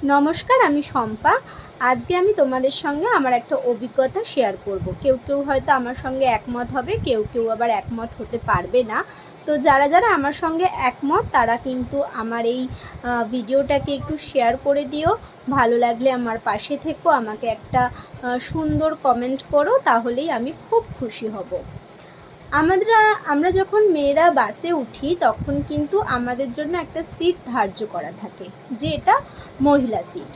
নমস্কার, আমি শম্পা। আজকে আমি তোমাদের সঙ্গে আমার একটা অভিজ্ঞতা শেয়ার করব। কেউ কেউ হয়তো আমার সঙ্গে একমত হবে, কেউ কেউ আবার একমত হতে পারবে না। তো যারা যারা আমার সঙ্গে একমত তারা কিন্তু আমার এই ভিডিওটাকে একটু শেয়ার করে দিও। ভালো লাগলে আমার পাশে থেকো, আমাকে একটা সুন্দর কমেন্ট করো, তাহলেই আমি খুব খুশি হব। আমরা যখন মেয়েরা বাসে উঠি তখন কিন্তু আমাদের জন্য একটা সিট ধার্য করা থাকে, যে এটা মহিলা সিট।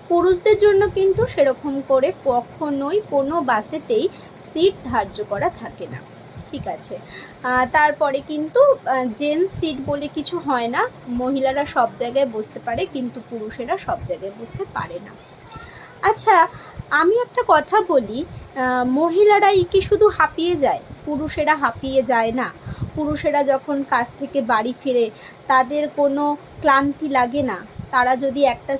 পুরুষদের জন্য কিন্তু সেরকম করে কখনোই কোনো বাসেতেই সিট ধার্য করা থাকে না, ঠিক আছে। তারপরে কিন্তু জেন্টস সিট বলে কিছু হয় না। মহিলারা সব জায়গায় বসতে পারে, কিন্তু পুরুষেরা সব জায়গায় বসতে পারে না। আচ্ছা, আমি একটা কথা বলি, মহিলারাই কি শুধু হাঁপিয়ে যায়? পুরুষেরা হাঁপিয়ে যায় না? পুরুষেরা যখন কাজ থেকে বাড়ি ফিরে তাদের কোনো ক্লান্তি লাগে না? তারা যদি একটা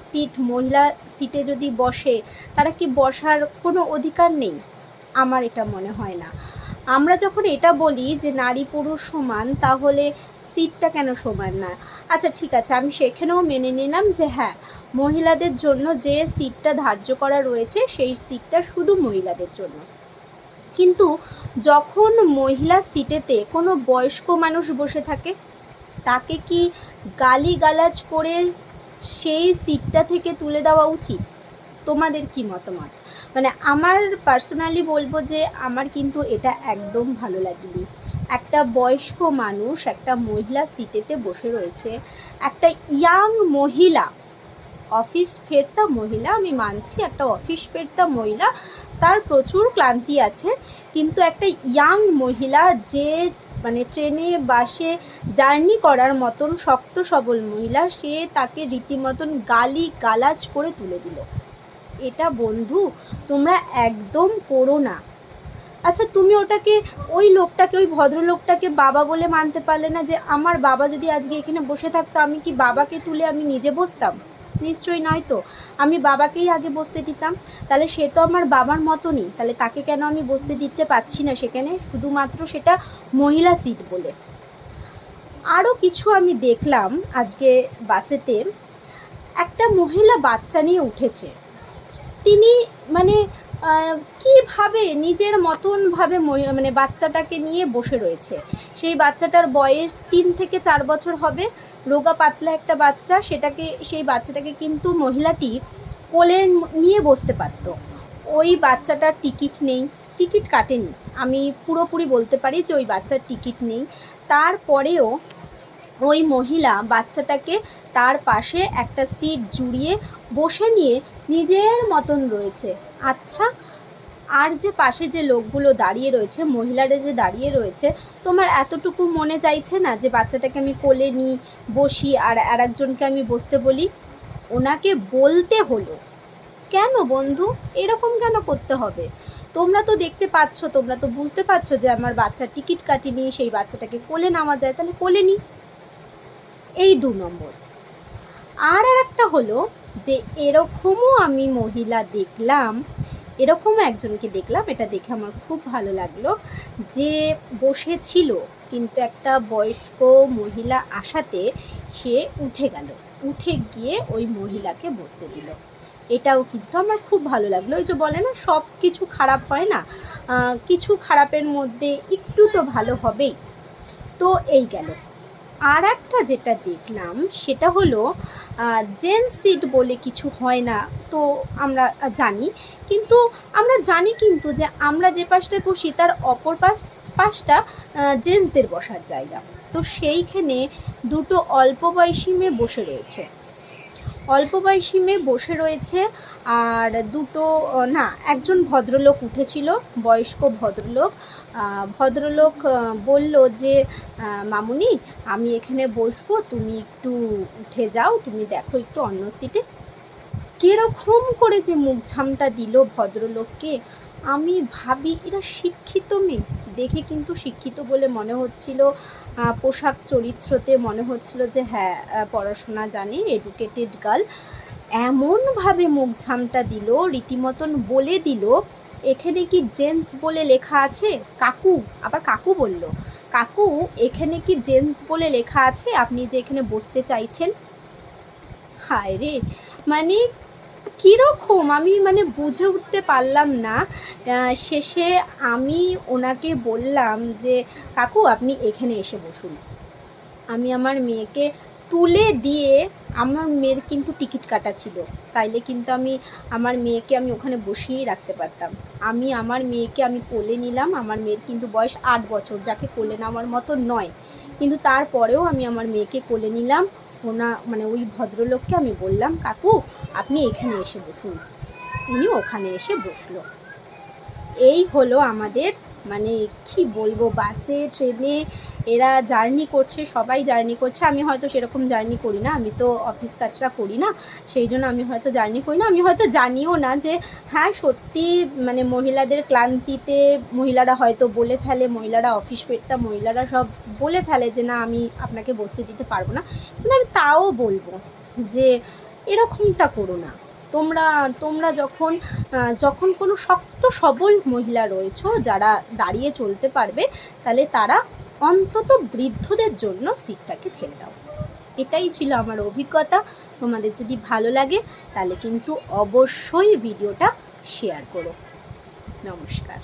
মহিলা সিটে যদি বসে, তারা কি বসার কোনো অধিকার নেই? আমার এটা মনে হয় না। আমরা যখন এটা বলি যে নারী পুরুষ সমান, তাহলে সিটটা কেন সমান না? আচ্ছা ঠিক আছে, আমি সেখানেও মেনে নিলাম যে হ্যাঁ, মহিলাদের জন্য যে সিটটা ধার্য করা রয়েছে সেই সিটটা শুধু মহিলাদের জন্য। কিন্তু যখন মহিলা সিটেতে কোনো বয়স্ক মানুষ বসে থাকে, তাকে কি গালিগালাজ করে সেই সিটটা থেকে তুলে দেওয়া উচিত? তোমাদের কি মতামত? মানে আমার পার্সোনালি বলবো যে আমার কিন্তু এটা একদম ভালো লাগেনি। একটা বয়স্ক মানুষ একটা মহিলা সিটেতে বসে রয়েছে, একটা ইয়াং মহিলা, অফিস ফেরতা মহিলা, আমি মানছি একটা অফিস ফেরতা মহিলা, তার প্রচুর ক্লান্তি আছে, কিন্তু একটা ইয়াং মহিলা যে মানে ট্রেনে বাসে জার্নি করার মতন শক্ত সবল মহিলা, সে তাকে রীতিমতন গালি গালাজ করে তুলে দিল। এটা বন্ধু তোমরা একদম করো না। আচ্ছা, তুমি ওই লোকটাকে, ওই ভদ্রলোকটাকে বাবা বলে মানতে পারলে না? যে আমার বাবা যদি আজকে এখানে বসে থাকতো, আমি কি বাবাকে তুলে আমি নিজে বসতাম? নিশ্চয়ই নয় তো। আমি বাবাকেই আগে বসতে দিতাম। তাহলে সে তো আমার বাবার মতনই, তাহলে তাকে কেন আমি বসতে দিতে পারছি না সেখানে, শুধুমাত্র সেটা মহিলা সিট বলে? আরও কিছু আমি দেখলাম আজকে বাসেতে, একটা মহিলা বাচ্চা নিয়ে উঠেছে। তিনি মানে কীভাবে নিজের মতনভাবে মানে বাচ্চাটাকে নিয়ে বসে রয়েছে। সেই বাচ্চাটার বয়স 3 থেকে 4 বছর হবে, রোগা পাতলা একটা বাচ্চা। সেই বাচ্চাটাকে কিন্তু মহিলাটি কোলে নিয়ে বসতে পারত। ওই বাচ্চাটার টিকিট নেই, টিকিট কাটেনি। আমি পুরোপুরি বলতে পারি যে ওই বাচ্চার টিকিট নেই। তারপরেও ওই মহিলা বাচ্চাটাকে তার পাশে একটা সিট জুড়িয়ে বসে নিয়ে নিজের মতন রয়েছে। আচ্ছা, আর যে পাশে যে লোকগুলো দাঁড়িয়ে রয়েছে, মহিলারা যে দাঁড়িয়ে রয়েছে, তোমার এতটুকু মনে চাইছে না যে বাচ্চাটাকে আমি কোলে নিই, বসি, আর একজনকে আমি বসতে বলি? ওনাকে বলতে হলো কেন বন্ধু? এরকম কেন করতে হবে? তোমরা তো দেখতে পাচ্ছ, তোমরা তো বুঝতে পারছো যে আমার বাচ্চার টিকিট কাটিনি, সেই বাচ্চাটাকে কোলে নেওয়া যায়, তাহলে কোলে নিই। এই 2 নম্বর। আর একটা হলো যে এরকমও আমি মহিলা দেখলাম, এরকমও একজনকে দেখলাম, এটা দেখে আমার খুব ভালো লাগলো, যে বসেছিল কিন্তু একটা বয়স্ক মহিলা আসাতে সে উঠে গিয়ে ওই মহিলাকে বসতে দিল। এটাও কিন্তু আমার খুব ভালো লাগলো। ওই যে বলে না, সব কিছু খারাপ হয় না, কিছু খারাপের মধ্যে একটু তো ভালো হবেই। তো এই গেল। আর একটা যেটা দেখলাম সেটা হলো, জেন্টস সিট বলে কিছু হয় না, তো আমরা জানি, কিন্তু আমরা জানি কিন্তু যে আমরা যে পাশটায় বসি তার অপর পাশটা জেন্টসদের বসার জায়গা। তো সেইখানে দুটো অল্প বয়সী মেয়ে বসে রয়েছে, আর একজন ভদ্রলোক উঠেছিল, বয়স্ক ভদ্রলোক বলল যে মামুনি, আমি এখানে বসবো, তুমি একটু উঠে যাও, তুমি দেখো একটু অন্য সিটে। কিরকম করে যে মুখ ঝামটা দিল ভদ্রলোককে, আমি ভাবি এরা শিক্ষিত মেয়ে, দেখে কিন্তু শিক্ষিত বলে মনে হচ্ছিল, পোশাক চরিত্রতে মনে হচ্ছিল যে হ্যাঁ, পড়াশোনা জানে, এডুকেটেড গার্ল। এমনভাবে মুখ ঝামটা দিল, রীতিমতন বলে দিল, এখানে কি জেন্টস বলে লেখা আছে? কাকু, আবার কাকু বলল, কাকু এখানে কি জেন্টস বলে লেখা আছে? আপনি যে এখানে বসতে চাইছেন? হায় রে, মানে কীরকম আমি মানে বুঝে উঠতে পারলাম না। শেষে আমি ওনাকে বললাম যে কাকু আপনি এখানে এসে বসুন। আমি আমার মেয়েকে তুলে দিয়ে, আমার মেয়ের কিন্তু টিকিট কাটা ছিল, চাইলে কিন্তু আমি আমার মেয়েকে আমি ওখানে বসিয়েই রাখতে পারতাম। আমি আমার মেয়েকে আমি কোলে নিলাম। আমার মেয়ের কিন্তু বয়স 8 বছর, যাকে কোলে নেওয়ার মতো নয়, কিন্তু তারপরেও আমি আমার মেয়েকে কোলে নিলাম। মানে ওই ভদ্রলোককে আমি বললাম কাকু আপনি এখানে এসে বসুন। উনি ওখানে এসে বসলো। এই হলো আমাদের, মানে কি বলবো, বাসে ট্রেনে এরা জার্নি করছে, সবাই জার্নি করছে। আমি হয়তো সেরকম জার্নি করি না, আমি তো অফিস কাজটা করি না, সেই জন্য আমি হয়তো জার্নি করি না। আমি হয়তো জানিও না যে হ্যাঁ সত্যি মানে মহিলাদের ক্লান্তিতে মহিলারা হয়তো বলে ফেলে, মহিলারা অফিস ফেরতা মহিলারা সব বলে ফেলে যে না আমি আপনাকে বসতে দিতে পারবো না। কিন্তু আমি তাও বলবো যে এরকমটা করো না। তোমরা যখন কোনো শক্ত সবল মহিলা রয়েছো যারা দাঁড়িয়ে চলতে পারবে, তাহলে তারা অন্তত বৃদ্ধদের জন্য সিটটাকে ছেড়ে দাও। এটাই ছিল আমার অভিজ্ঞতা। তোমাদের যদি ভালো লাগে তাহলে কিন্তু অবশ্যই ভিডিওটা শেয়ার করো। নমস্কার।